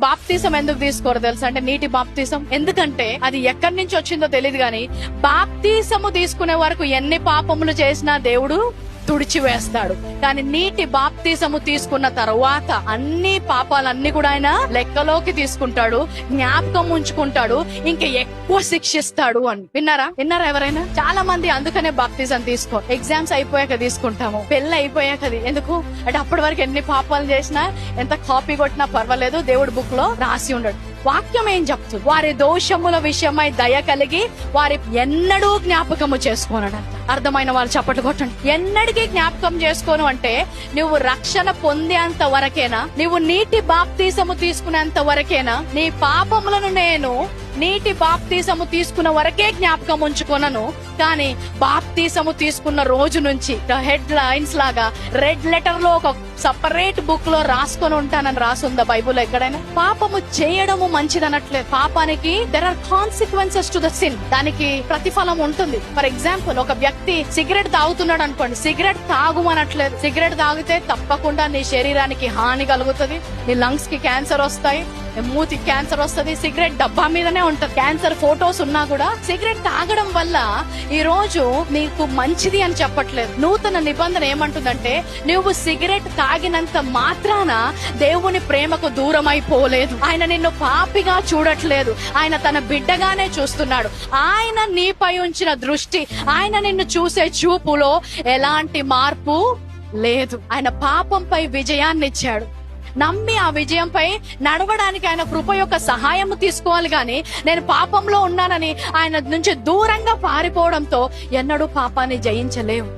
బాప్తిసం ఎందుకు తీసుకోరు తెలుసా? అంటే నీటి బాప్తిసం. ఎందుకంటే అది ఎక్కడి నుంచి వచ్చిందో తెలియదు గాని బాప్తిసము తీసుకునే వరకు ఎన్ని పాపములు చేసినా దేవుడు తుడిచివేస్తాడు. కానీ నీటి బాప్తిసము తీసుకున్న తర్వాత అన్ని పాపాలన్నీ కూడా ఆయన లెక్కలోకి తీసుకుంటాడు, జ్ఞాపకం ఉంచుకుంటాడు, ఇంకా ఎక్కువ శిక్షిస్తాడు అని. విన్నారా ఎవరైనా? చాలా మంది అందుకనే బాప్తిజం తీసుకో. ఎగ్జామ్స్ అయిపోయాక తీసుకుంటాము, పెళ్లి అయిపోయాక. ఎందుకు అంటే అప్పటి వరకు ఎన్ని పాపాలు చేసినా ఎంత కాపీ కొట్టినా పర్వాలేదు, దేవుడి బుక్ లో రాసి ఉండడు. వాక్యం ఏం చెప్తుంది? వారి దోషముల విషయమై దయ కలిగి వారి ఎన్నడూ జ్ఞాపకము చేసుకోనడంట. అర్థమైన వాళ్ళు చప్పట్లు కొట్టండి. ఎన్నడికి జ్ఞాపకం చేసుకోను అంటే నువ్వు రక్షణ పొందేంత వరకేనా, నువ్వు నీటి బాప్తిసము తీసుకునేంత వరకేనా. నీ పాపములను నేను నీటి బాప్తిసము తీసుకున్న వరకే జ్ఞాపకం ఉంచుకొనను, కానీ బాప్తిసము తీసుకున్న రోజు నుంచి హెడ్ లైన్స్ లాగా రెడ్ లెటర్ లో ఒక సపరేట్ బుక్ లో రాసుకొని ఉంటానని రాసుందా బైబుల్ ఎక్కడైనా? పాపము చేయడము మంచిది అనట్లేదు. పాపానికి there are consequences to the sin. దానికి ప్రతిఫలం ఉంటుంది. ఫర్ ఎగ్జాంపుల్, ఒక వ్యక్తి సిగరెట్ తాగుతున్నాడు అనుకోండి, సిగరెట్ తాగుమనట్లేదు. సిగరెట్ తాగితే తప్పకుండా నీ శరీరానికి హాని కలుగుతుంది, నీ లంగ్స్ కి క్యాన్సర్ వస్తాయి, మూతి క్యాన్సర్ వస్తుంది. సిగరెట్ డబ్బా మీదనే ఉంటది. క్యాన్సర్ ఫోటోస్ ఉన్నా కూడా సిగరెట్ తాగడం వల్ల ఈ రోజు నీకు మంచిది అని చెప్పట్లేదు. నూతన నిబంధన ఏమంటుందంటే నువ్వు సిగరెట్ తాగినంత మాత్రాన దేవుని ప్రేమకు దూరం అయిపోలేదు. ఆయన నిన్ను పాపిగా చూడట్లేదు, ఆయన తన బిడ్డగానే చూస్తున్నాడు. ఆయన నీపై ఉంచిన దృష్టి, ఆయన నిన్ను చూసే చూపులో ఎలాంటి మార్పు లేదు. ఆయన పాపంపై విజయాన్ని ఇచ్చాడు. నమ్మి ఆ విజయంపై నడవడానికి ఆయన కృప యొక్క సహాయం తీసుకోవాలి. గాని నేను పాపంలో ఉన్నానని ఆయన నుంచి దూరంగా పారిపోవడంతో ఎన్నడూ పాపాన్ని జయించలేవు.